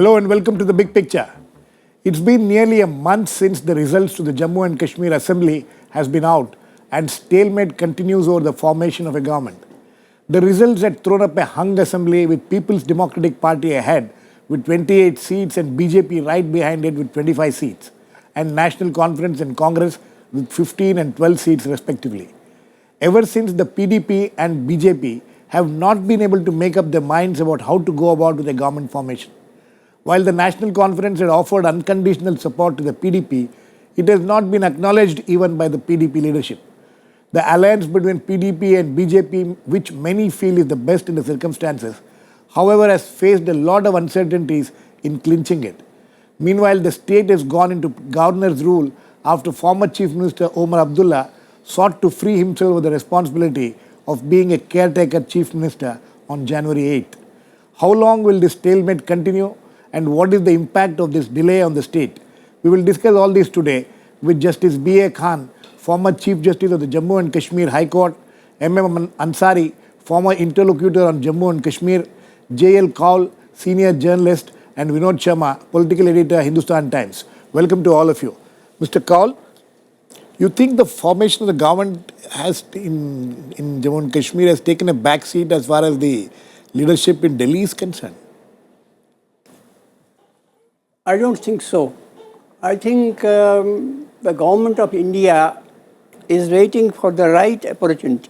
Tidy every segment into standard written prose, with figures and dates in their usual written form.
Hello and welcome to The Big Picture. It's been nearly a month since the results to the Jammu and Kashmir Assembly has been out and stalemate continues over the formation of a government. The results had thrown up a hung assembly with People's Democratic Party ahead with 28 seats and BJP right behind it with 25 seats and National Conference and Congress with 15 and 12 seats respectively. Ever since the PDP and BJP have not been able to make up their minds about how to go about with a government formation. While the National Conference had offered unconditional support to the PDP, it has not been acknowledged even by the PDP leadership. The alliance between PDP and BJP, which many feel is the best in the circumstances, however, has faced a lot of uncertainties in clinching it. Meanwhile, the state has gone into governor's rule after former Chief Minister Omar Abdullah sought to free himself of the responsibility of being a caretaker Chief Minister on January 8th. How long will this stalemate continue? And what is the impact of this delay on the state? We will discuss all this today with Justice B.A. Khan, former Chief Justice of the Jammu and Kashmir High Court, M.M. Ansari, former interlocutor on Jammu and Kashmir, J.L. Kaul, senior journalist, and Vinod Sharma, political editor, Hindustan Times. Welcome to all of you. Mr. Kaul, you think the formation of the government has in Jammu and Kashmir has taken a back seat as far as the leadership in Delhi is concerned? I don't think so. I think the government of India is waiting for the right opportunity.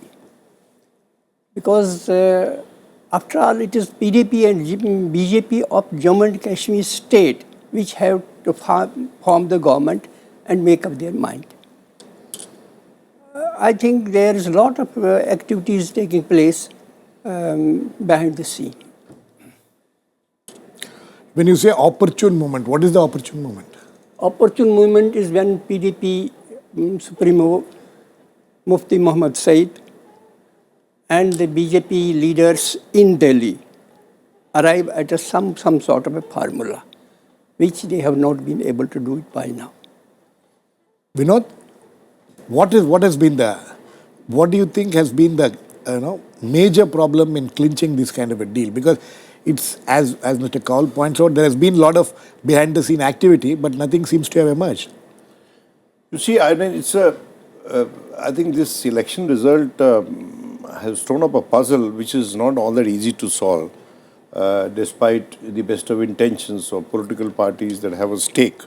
Because after all, it is PDP and BJP of Jammu and Kashmir state which have to form the government and make up their mind. I think there is a lot of activities taking place behind the scene. When you say opportune moment, what is the opportune moment? Opportune moment is when PDP Supremo Mufti Muhammad Said and the BJP leaders in Delhi arrive at some sort of a formula, which they have not been able to do it by now. Vinod, what do you think has been the major problem in clinching this kind of a deal? Because it's, as Mr. Kaul points out, there has been a lot of behind-the-scene activity, but nothing seems to have emerged. You see, I mean, I think this election result has thrown up a puzzle which is not all that easy to solve, despite the best of intentions of political parties that have a stake.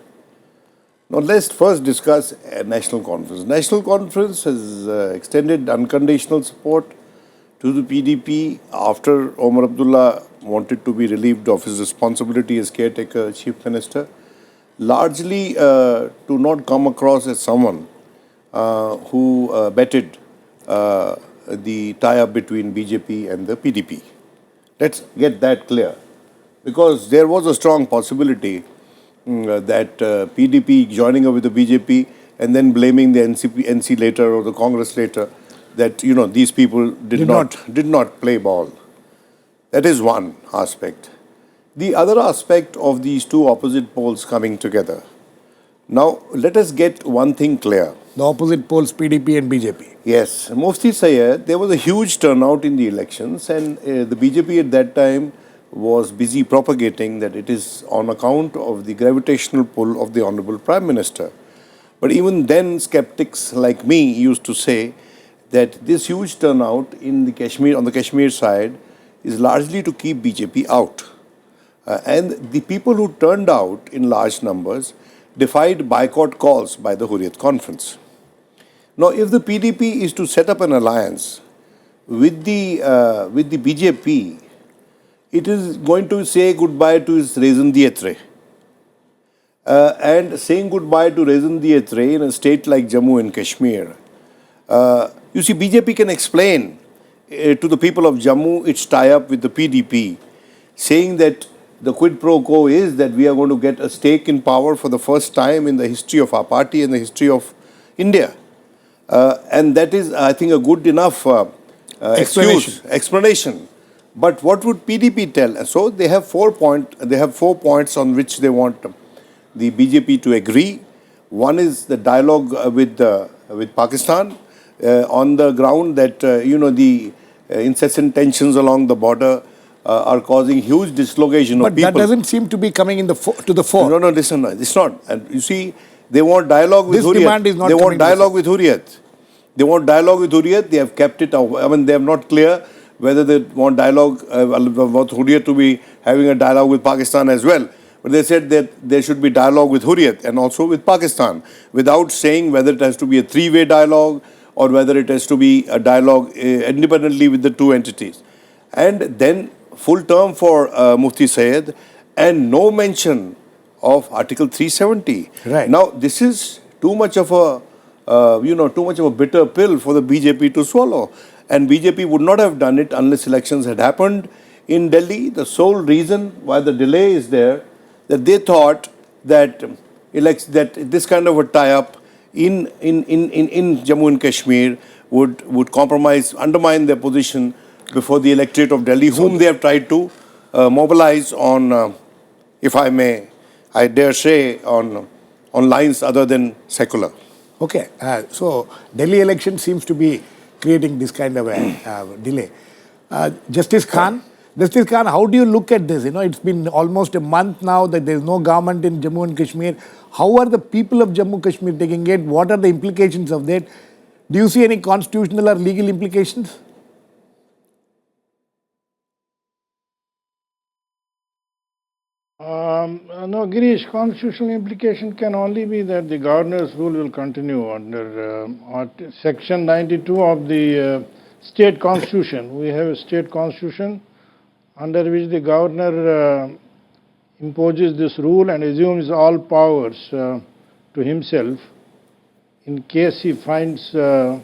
Now, let's first discuss a National Conference. National Conference has extended unconditional support to the PDP after Omar Abdullah wanted to be relieved of his responsibility as caretaker chief minister, largely to not come across as someone who betted the tie-up between BJP and the PDP. Let's get that clear, because there was a strong possibility that PDP joining up with the BJP and then blaming the NC later or the Congress later, that these people did not play ball. That is one aspect. The other aspect of these two opposite poles coming together. Now, let us get one thing clear. The opposite poles, PDP and BJP. Yes. Mufti Sayyid, there was a huge turnout in the elections, and the BJP at that time was busy propagating that it is on account of the gravitational pull of the Honorable Prime Minister. But even then, skeptics like me used to say that this huge turnout on the Kashmir side is largely to keep BJP out. And the people who turned out in large numbers defied boycott calls by the Hurriyat Conference. Now, if the PDP is to set up an alliance with the BJP, it is going to say goodbye to its raison d'etre. And saying goodbye to raison d'etre in a state like Jammu and Kashmir, you see, BJP can explain to the people of Jammu its tie-up with the PDP, saying that the quid pro quo is that we are going to get a stake in power for the first time in the history of our party and the history of India. And that is, I think, a good enough explanation. But what would PDP tell? So they have 4 points on which they want the BJP to agree. One is the dialogue with Pakistan on the ground that the incessant tensions along the border are causing huge dislocation of But people. that doesn't seem to be coming in to the fore. No, listen, it's not. And you see, they want dialogue with This Hurriyat. demand is not They want coming to the dialogue with Hurriyat. They want dialogue with Hurriyat. They have kept it out. I mean, they are not clear whether they want dialogue, want Hurriyat to be having a dialogue with Pakistan as well. But they said that there should be dialogue with Hurriyat and also with Pakistan, without saying whether it has to be a three-way dialogue or whether it has to be a dialogue independently with the two entities. And then full term for Mufti Sayyid and no mention of Article 370. Right. Now, this is too much of a, too much of a bitter pill for the BJP to swallow. And BJP would not have done it unless elections had happened in Delhi. The sole reason why the delay is there, that they thought that that this kind of a tie-up in Jammu and Kashmir would compromise, undermine their position before the electorate of Delhi, whom they have tried to mobilize on, if I may, I dare say, on lines other than secular. Okay, so Delhi election seems to be creating this kind of a delay. Justice Khan, how do you look at this? You know, it's been almost a month now that there is no government in Jammu and Kashmir. How are the people of Jammu and Kashmir taking it? What are the implications of that? Do you see any constitutional or legal implications? No, Girish, constitutional implication can only be that the governor's rule will continue under Section 92 of the state constitution. We have a state constitution under which the governor imposes this rule and assumes all powers to himself in case he finds that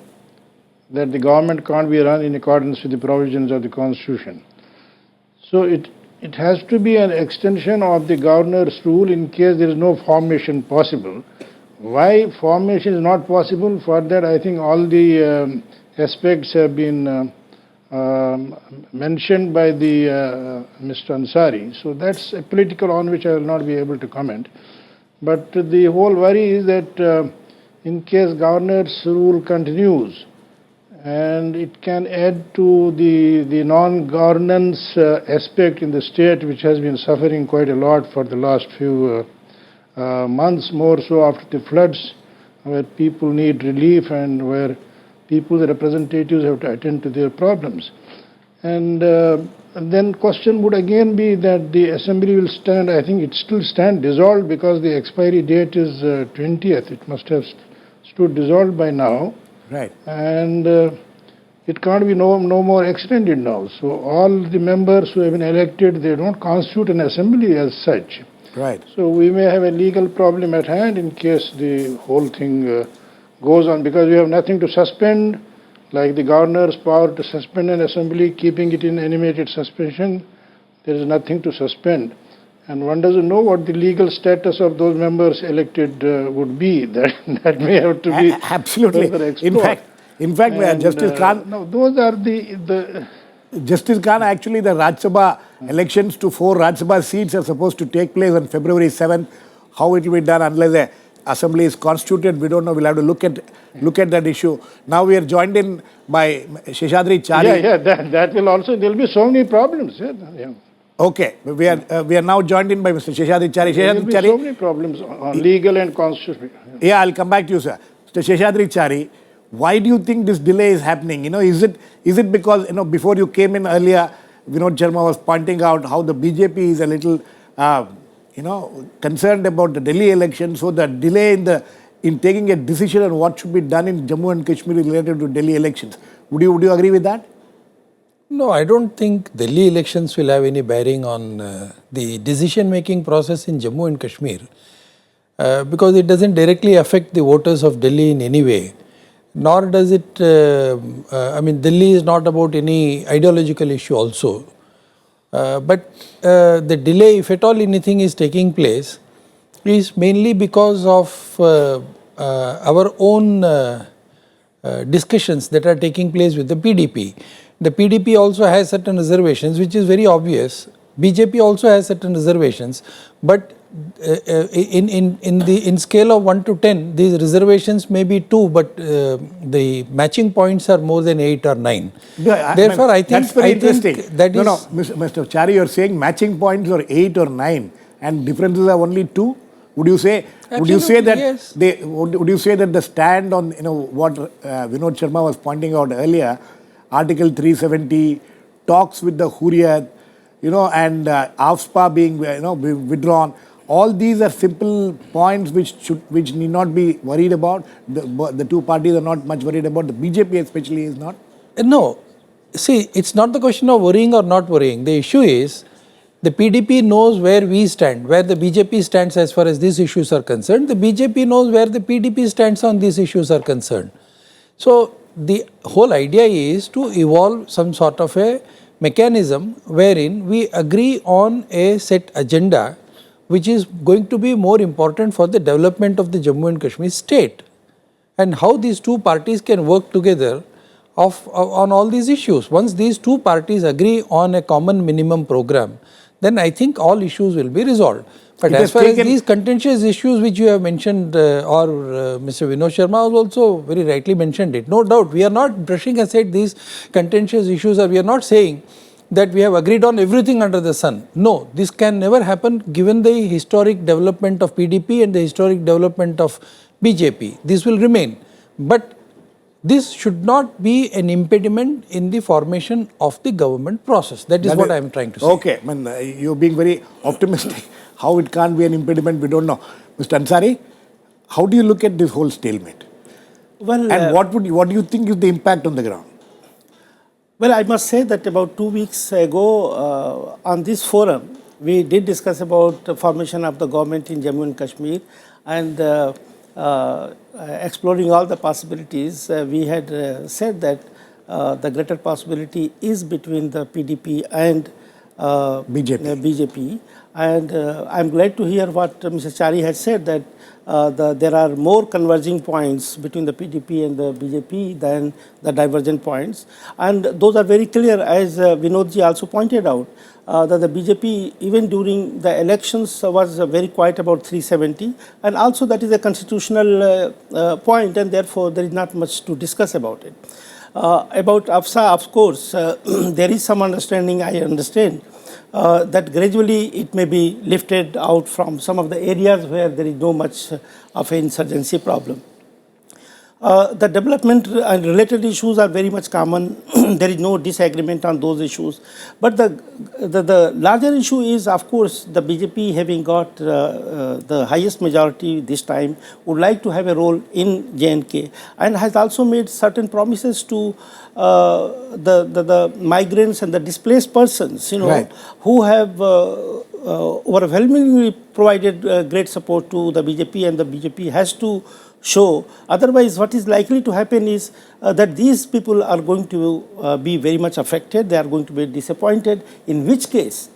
the government can't be run in accordance with the provisions of the constitution. So it has to be an extension of the governor's rule in case there is no formation possible. Why formation is not possible? For that, I think all the aspects have been mentioned by the Mr. Ansari. So that's a political on which I will not be able to comment. But the whole worry is that in case governor's rule continues, and it can add to the non-governance aspect in the state, which has been suffering quite a lot for the last few months, more so after the floods, where people need relief and where people's representatives have to attend to their problems. And then question would again be that the assembly will stand, I think it still stand dissolved because the expiry date is 20th. It must have stood dissolved by now. Right. And it can't be no more extended now. So all the members who have been elected, they don't constitute an assembly as such. Right. So we may have a legal problem at hand in case the whole thing goes on, because we have nothing to suspend, like the governor's power to suspend an assembly, keeping it in animated suspension. There is nothing to suspend. And one doesn't know what the legal status of those members elected would be. That may have to be absolutely further explored. In fact, Justice Khan. No, those are the Justice Khan, actually, the Rajya Sabha elections to 4 Rajya Sabha seats are supposed to take place on February 7th. How it will be done unless the assembly is constituted, we don't know. We'll have to look at that issue. Now we are joined in by Sheshadri Chari. that will also. There will be so many problems. Yeah. Okay, we are now joined in by Mr. Sheshadri Chari. There will be so many problems on legal and constitutional. Yeah, I'll come back to you, sir. Mr. Sheshadri Chari, why do you think this delay is happening? You know, is it because, you know, before you came in earlier, Vinod Sharma was pointing out how the BJP is a little, concerned about the Delhi election. So the delay in taking a decision on what should be done in Jammu and Kashmir related to Delhi elections. Would you agree with that? No, I don't think Delhi elections will have any bearing on the decision-making process in Jammu and Kashmir because it doesn't directly affect the voters of Delhi in any way. Nor does it, Delhi is not about any ideological issue also. But the delay, if at all anything is taking place, is mainly because of our own discussions that are taking place with the PDP. The PDP also has certain reservations, which is very obvious. BJP also has certain reservations, but in scale of 1 to 10, these reservations may be 2, but the matching points are more than 8 or 9. Yeah, Therefore, I think that's very interesting. That no, is Mr. Chari, you're saying matching points are 8 or 9, and differences are only 2. Would you say? Would you say that yes. would you say that the stand on what Vinod Sharma was pointing out earlier, Article 370 talks with the Hurriyat, and AFSPA being withdrawn. All these are simple points which need not be worried about. The two parties are not much worried about. The BJP especially is not. No. See, it's not the question of worrying or not worrying. The issue is the PDP knows where we stand, where the BJP stands as far as these issues are concerned. The BJP knows where the PDP stands on these issues are concerned. So the whole idea is to evolve some sort of a mechanism wherein we agree on a set agenda which is going to be more important for the development of the Jammu and Kashmir state, and how these two parties can work together on all these issues. Once these two parties agree on a common minimum program, then I think all issues will be resolved. But as far as these contentious issues which you have mentioned, or Mr. Vinod Sharma has also very rightly mentioned it, no doubt, we are not brushing aside these contentious issues, or we are not saying that we have agreed on everything under the sun. No, this can never happen given the historic development of PDP and the historic development of BJP. This will remain. But this should not be an impediment in the formation of the government process. That is what I am trying to say. Okay, you're being very optimistic. How it can't be an impediment, we don't know. Mr. Ansari, how do you look at this whole stalemate? Well, and what do you think is the impact on the ground? Well, I must say that about 2 weeks ago on this forum, we did discuss about the formation of the government in Jammu and Kashmir, and exploring all the possibilities. We had said that the greater possibility is between the PDP and BJP. And I'm glad to hear what Mr. Chari has said, that there are more converging points between the PDP and the BJP than the divergent points. And those are very clear, as Vinodji also pointed out, that the BJP, even during the elections, was very quiet about 370. And also that is a constitutional point, and therefore there is not much to discuss about it. About AFSA, of course, there is some understanding, I understand, that gradually it may be lifted out from some of the areas where there is no much of an insurgency problem. The development and related issues are very much common. There is no disagreement on those issues. But the larger issue is, of course, the BJP, having got the highest majority this time, would like to have a role in J&K, and has also made certain promises to the migrants and the displaced persons, right, who have overwhelmingly provided great support to the BJP, and the BJP has to show. Otherwise, what is likely to happen is that these people are going to be very much affected. They are going to be disappointed, in which case,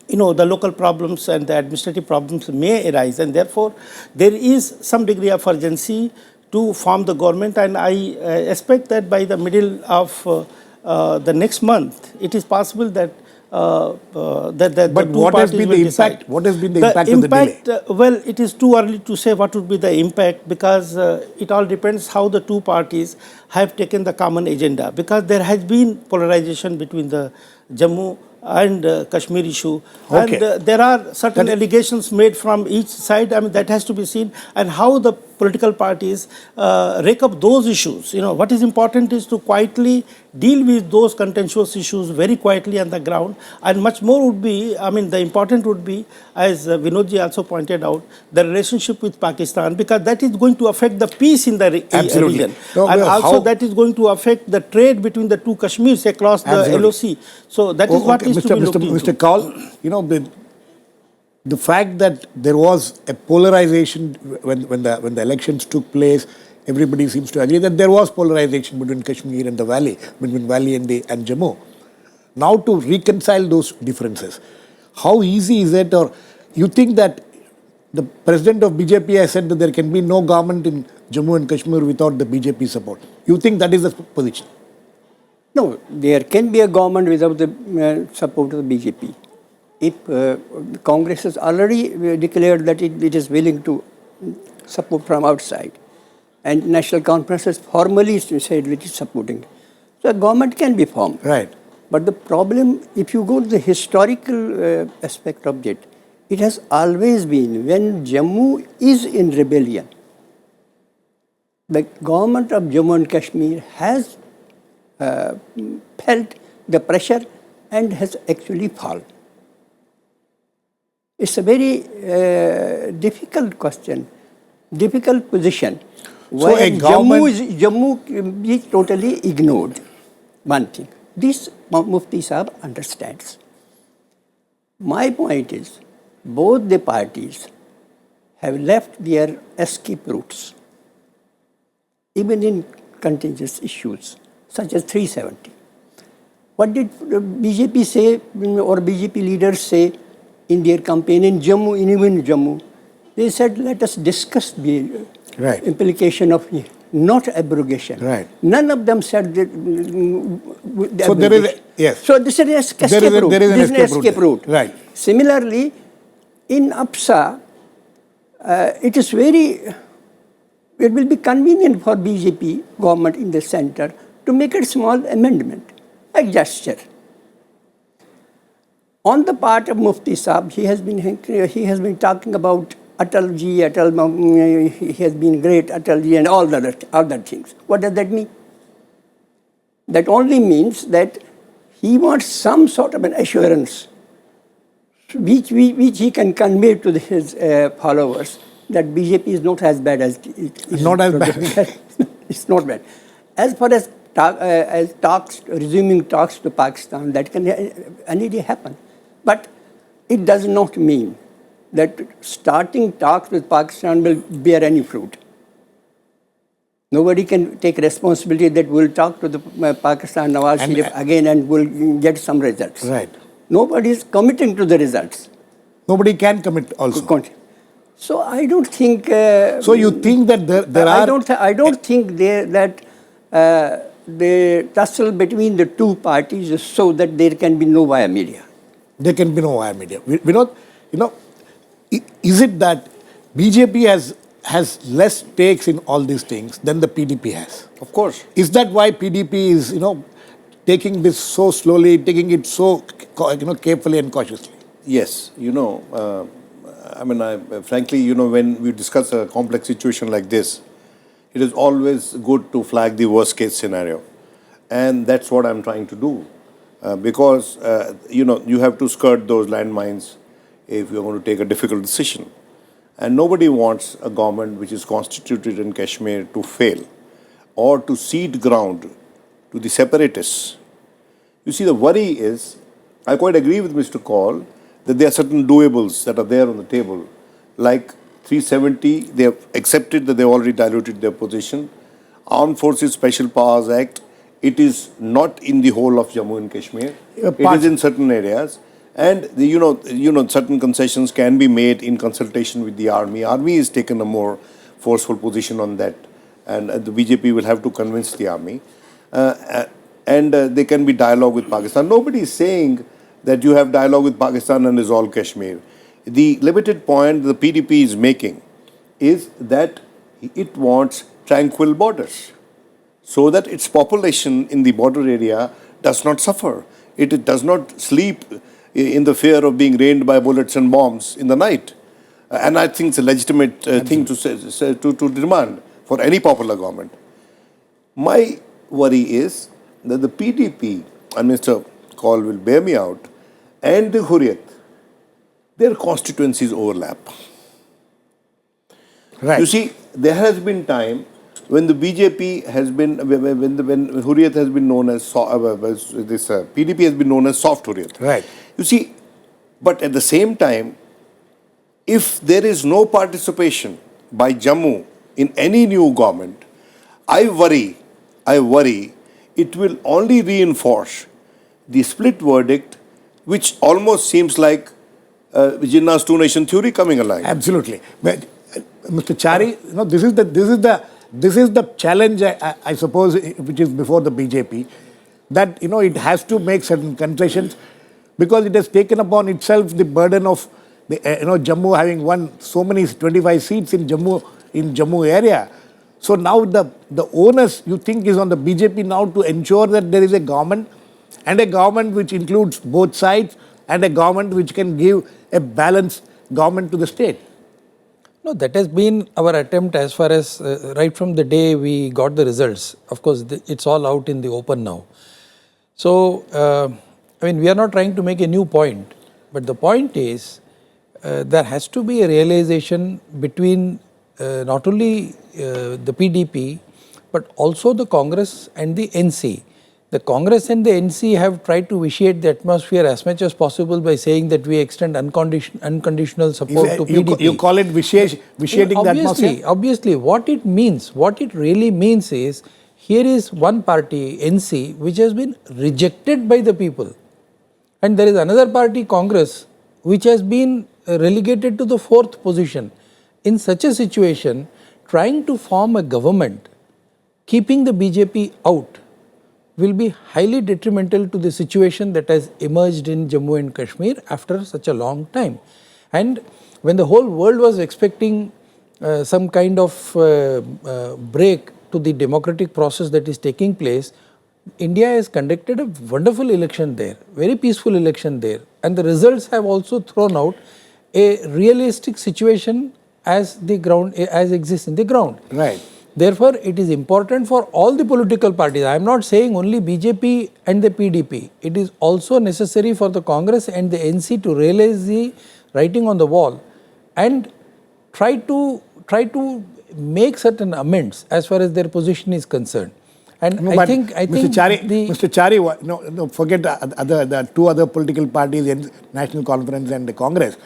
the local problems and the administrative problems may arise, and therefore there is some degree of urgency to form the government. And I expect that by the middle of the next month, it is possible that but what has been the impact? What has been the impact of the delay? Well, it is too early to say what would be the impact, because it all depends how the two parties have taken the common agenda. Because there has been polarization between the Jammu and Kashmir issue, and there are certain allegations made from each side. I mean, that has to be seen, and how the political parties rake up those issues. What is important is to quietly deal with those contentious issues very quietly on the ground, and much more would be, the important would be, as Vinodji also pointed out, the relationship with Pakistan, because that is going to affect the peace in the region. And also that is going to affect the trade between the two Kashmirs across the LOC. So that is what is to be looked into. Mr. Kaul, the fact that there was a polarization when the elections took place, everybody seems to agree that there was polarization between Kashmir and the Valley, between Valley and Jammu. Now to reconcile those differences, how easy is it? Or you think that the president of BJP has said that there can be no government in Jammu and Kashmir without the BJP support? You think that is the position? No, there can be a government without the support of the BJP. if Congress has already declared that it is willing to support from outside, and National Conference has formally said it is supporting, so a government can be formed. Right. But the problem, if you go to the historical aspect of it, it has always been when Jammu is in rebellion, the government of Jammu and Kashmir has felt the pressure and has actually fallen. It's a very difficult question, difficult position. So Why a government- Jammu is totally ignored. One thing. This Mufti Sahib understands. My point is, both the parties have left their escape routes, even in contentious issues, such as 370. What did BJP say, or BJP leaders say in their campaign in Jammu, even Jammu? They said, let us discuss the Right. implication of not abrogation. Right. None of them said that. The So there is a- abrogation. yes. So this is an escape There is a- route. there is an This escape route. route. Right. Similarly, in APSA, it will be convenient for BJP government in the center to make a small amendment, a gesture. On the part of Mufti Sahib, he has been talking about Atalji, he has been great, Atalji, and all the other things. What does that mean? That only means that he wants some sort of an assurance which he can convey to his followers that BJP is not as bad as it is. Not as bad. It's not bad. As far as resuming talks to Pakistan, that can any day happen. But it does not mean that starting talks with Pakistan will bear any fruit. Nobody can take responsibility that we'll talk to the Pakistan Nawaz Sharif again and we'll get some results. Right. Nobody is committing to the results. Nobody can commit also. So I don't think. So you think that there are... I don't think that the tussle between the two parties is so that there can be no via media. There can be no via media. Vinod, is it that BJP has less stakes in all these things than the PDP has? Of course. Is that why PDP is, taking this so slowly, taking it so, carefully and cautiously? Yes. Frankly, when we discuss a complex situation like this, it is always good to flag the worst case scenario. And that's what I'm trying to do. Because, you have to skirt those landmines if you're going to take a difficult decision. And nobody wants a government which is constituted in Kashmir to fail or to cede ground to the separatists. You see, the worry is, I quite agree with Mr. Kaul that there are certain doables that are there on the table, like 370, they have accepted that they have already diluted their position. Armed Forces Special Powers Act, it is not in the whole of Jammu and Kashmir. It is in certain areas. And, certain concessions can be made in consultation with the army. Army has taken a more forceful position on that. And the BJP will have to convince the army. And there can be dialogue with Pakistan. Nobody is saying that you have dialogue with Pakistan and is all Kashmir. The limited point the PDP is making is that it wants tranquil borders so that its population in the border area does not suffer. It does not sleep in the fear of being rained by bullets and bombs in the night. And I think it's a legitimate thing to demand for any popular government. My worry is that the PDP, and Mr. Kaul will bear me out, and the Hurriyat, their constituencies overlap. Right. You see, there has been time when the BJP has been, when Hurriyat has been known as, PDP has been known as soft Hurriyat. Right. You see, but at the same time, if there is no participation by Jammu in any new government, I worry it will only reinforce the split verdict, which almost seems like Jinnah's two-nation theory coming alive. Absolutely. But, Mr. Chari, this is the challenge, I suppose, which is before the BJP, that, it has to make certain concessions. because it has taken upon itself the burden of the, Jammu having won so many 25 seats in Jammu area. So now the onus, you think, is on the BJP now to ensure that there is a government, and a government which includes both sides, and a government which can give a balanced government to the state. No, that has been our attempt as far as right from the day we got the results. Of course, it's all out in the open now. So, we are not trying to make a new point, but the point is there has to be a realization between not only the PDP, but also the Congress and the NC. The Congress and the NC have tried to vitiate the atmosphere as much as possible by saying that we extend unconditional support to PDP. You call it vitiating the atmosphere? Obviously, what it really means is, here is one party, NC, which has been rejected by the people. And there is another party, Congress, which has been relegated to the 4th position. In such a situation, trying to form a government, keeping the BJP out, will be highly detrimental to the situation that has emerged in Jammu and Kashmir after such a long time. And when the whole world was expecting some kind of break to the democratic process that is taking place, India has conducted a wonderful election there, very peaceful election there. And the results have also thrown out a realistic situation as exists in the ground. Right. Therefore, it is important for all the political parties. I am not saying only BJP and the PDP. It is also necessary for the Congress and the NC to realize the writing on the wall and try to make certain amends as far as their position is concerned. And no, I think Mr. Chari, forget the two other political parties, the National Conference and the Congress.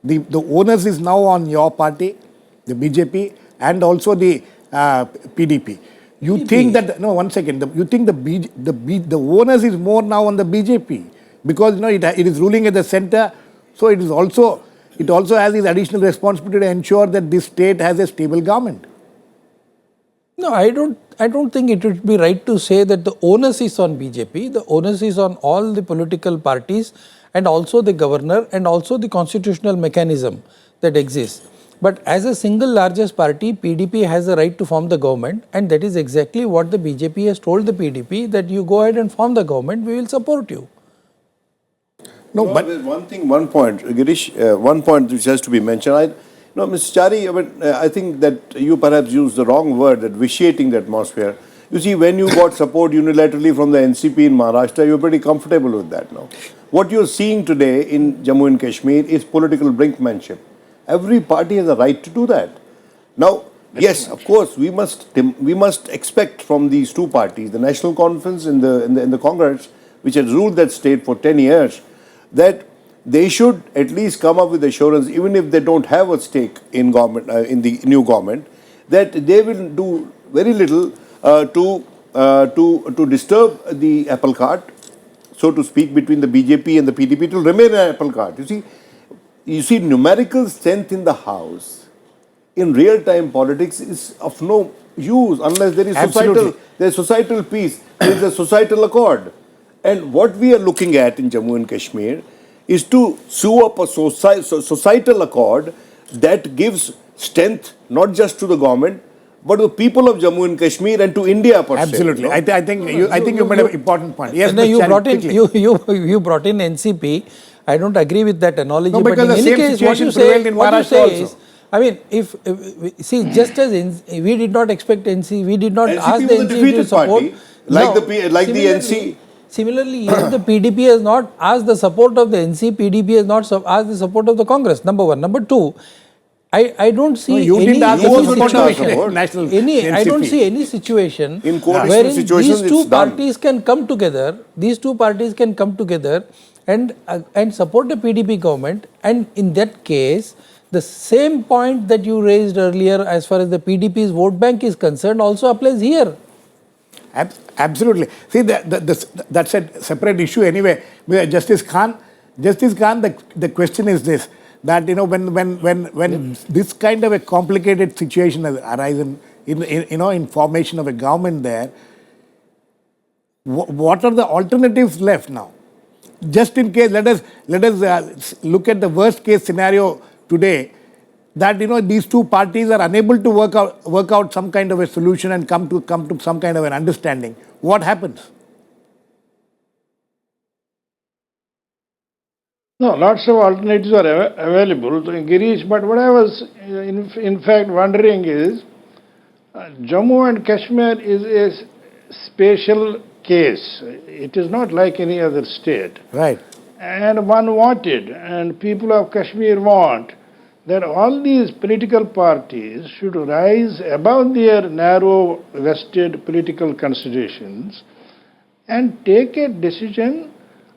The onus is now on your party, the BJP, and also the PDP. You think that, no, one second, you think the onus is more now on the BJP because it is ruling at the center, so it also has this additional responsibility to ensure that this state has a stable government. No, I don't think it would be right to say that the onus is on BJP. The onus is on all the political parties and also the governor and also the constitutional mechanism that exists. But as a single largest party, PDP has the right to form the government, and that is exactly what the BJP has told the PDP, that you go ahead and form the government, we will support you. No, but there's one point, Girish, one point which has to be mentioned. Mr. Chari, I think that you perhaps used the wrong word, that vitiating the atmosphere. You see, when you got support unilaterally from the NCP in Maharashtra, you're pretty comfortable with that now. What you're seeing today in Jammu and Kashmir is political brinkmanship. Every party has a right to do that. Now, yes, of course, we must expect from these two parties, the National Conference and the Congress, which has ruled that state for 10 years, that they should at least come up with assurance, even if they don't have a stake in government, in the new government, that they will do very little to disturb the apple cart, so to speak, between the BJP and the PDP. It will remain an apple cart. You see, numerical strength in the House in real-time politics is of no use unless there is societal peace, there is a societal accord. And what we are looking at in Jammu and Kashmir is to sew up a societal accord that gives strength not just to the government, but to the people of Jammu and Kashmir and to India per se. Absolutely. I think you made an important point. Yes, no, you brought in NCP. I don't agree with that analogy. No, because but in the any same case, situation prevailed in Maharashtra also. Just as we did not expect NC, we did not ask the NC to support. Party, like the NC. Similarly, even the PDP has not asked the support of the NC, PDP has not asked the support of the Congress, number one. Number two, I don't see I don't see any situation wherein these two parties can come together. These two parties can come together and support the PDP government. And in that case, the same point that you raised earlier as far as the PDP's vote bank is concerned also applies here. Absolutely. See, that's a separate issue anyway. Justice Khan, the question is this, that when this kind of a complicated situation has arisen in formation of a government there, what are the alternatives left now? just in case, let us look at the worst case scenario today, that these two parties are unable to work out some kind of a solution and come to some kind of an understanding. What happens? No, lots of alternatives are available to Girish, but what I was in fact wondering is, Jammu and Kashmir is a special case. It is not like any other state. Right. And one wanted, and people of Kashmir want, that all these political parties should rise above their narrow vested political considerations and take a decision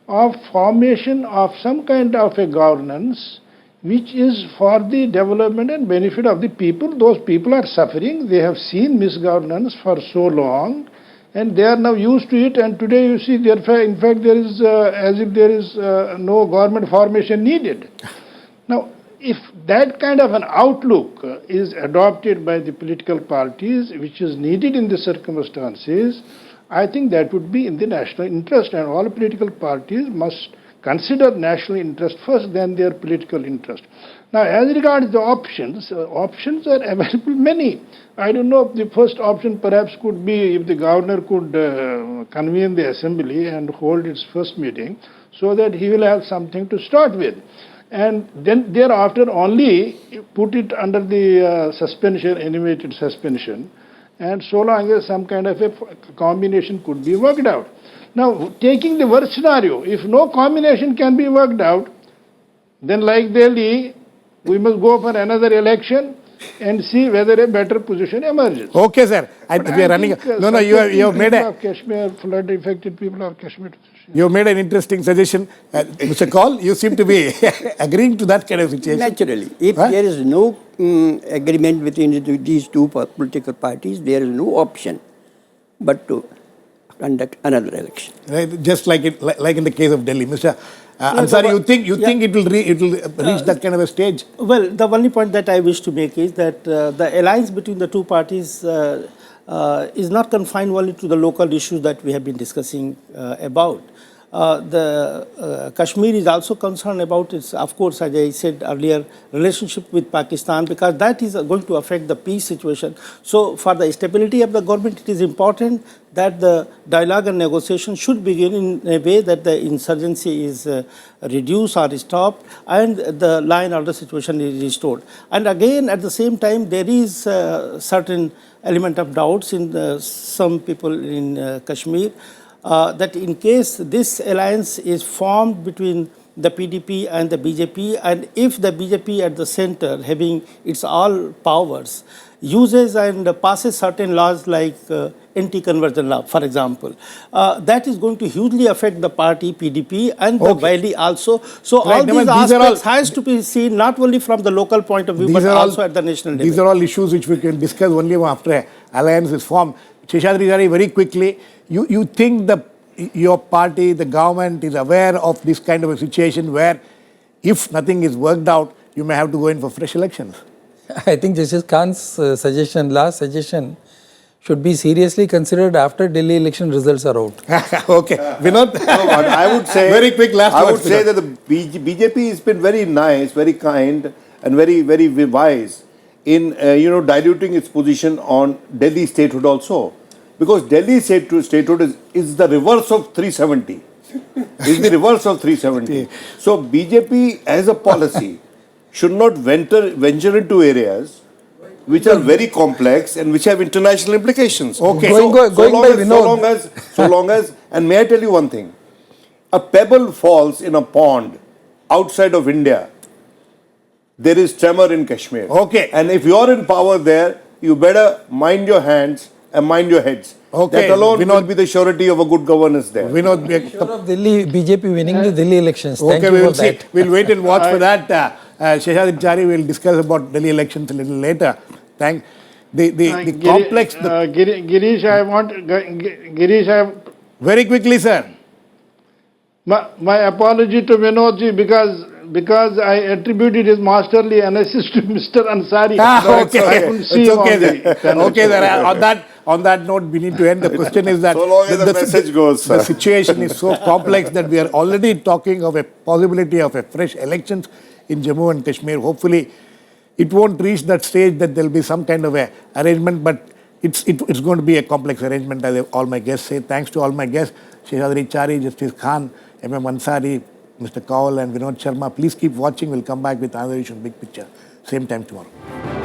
of formation of some kind of a governance which is for the development and benefit of the people. Those people are suffering. They have seen misgovernance for so long, and they are now used to it. And today you see, therefore, in fact, there is as if there is no government formation needed. Now, if that kind of an outlook is adopted by the political parties, which is needed in the circumstances, I think that would be in the national interest, and all political parties must consider national interest first, then their political interest. Now, as regards the options, options are available many. I don't know if the first option perhaps could be if the governor could convene the assembly and hold its first meeting, so that he will have something to start with. And then thereafter only put it under the suspension, animated suspension, and so long as some kind of a combination could be worked out. Now, taking the worst scenario, if no combination can be worked out, then like Delhi, we must go for another election and see whether a better position emerges. Okay, sir. We are running. No, you have made a. Kashmir, flood affected people of Kashmir. You have made an interesting suggestion. Mr. Kaul, you seem to be agreeing to that kind of situation. Naturally. If there is no agreement between these two political parties, there is no option but to conduct another election. Right, just like in the case of Delhi. Mr. Ansari, you think it will reach that kind of a stage? Well, the only point that I wish to make is that the alliance between the two parties is not confined only to the local issues that we have been discussing about. Kashmir is also concerned about its, of course, as I said earlier, relationship with Pakistan, because that is going to affect the peace situation. So for the stability of the government, it is important that the dialogue and negotiation should begin in a way that the insurgency is reduced or stopped and the law and order situation is restored. And again, at the same time, there is certain element of doubts in some people in Kashmir, that in case this alliance is formed between the PDP and the BJP, and if the BJP at the center, having its all powers, uses and passes certain laws like anti-conversion law, for example, that is going to hugely affect the party PDP and the Valley also. So all these aspects has to be seen not only from the local point of view, but also at the national level. These are all issues which we can discuss only after an alliance is formed. Sheshadri, very quickly, you think your party, the government is aware of this kind of a situation where if nothing is worked out, you may have to go in for fresh elections? I think Justice Khan's last suggestion should be seriously considered after Delhi election results are out. Okay. Vinod? No, but I would say, very quick last I word, would say that the BJP has been very nice, very kind and very, very wise in diluting its position on Delhi statehood also. Because Delhi statehood is the reverse of 370. Is the reverse of 370. So BJP as a policy should not venture into areas which are very complex and which have international implications. Okay. So long as, and may I tell you one thing, a pebble falls in a pond outside of India, there is tremor in Kashmir. Okay. And if you are in power there, you better mind your hands and mind your heads. Okay. That alone will be the surety of a good governance there. Vinod, Sure of Delhi, BJP winning the Delhi elections. Thank you we will for that. see. We'll wait and watch for that. Sheshadri, Chari will discuss about Delhi elections a little later. Thank the complex. Girish, Very quickly, sir. My apology to Vinod ji because I attributed his masterly analysis to Mr. Ansari. Okay. I couldn't see It's okay, sir. Okay, sir. on that note, we need to end. The question is that So long as the message goes, the sir. situation is so complex that we are already talking of a possibility of a fresh elections in Jammu and Kashmir. Hopefully, it won't reach that stage that there will be some kind of a arrangement, but it's going to be a complex arrangement, as all my guests say. Thanks to all my guests, Sheshadri, Chari, Justice Khan, M.M. Ansari, Mr. Kaul and Vinod Sharma. Please keep watching. We'll come back with another issue, Big Picture. Same time tomorrow.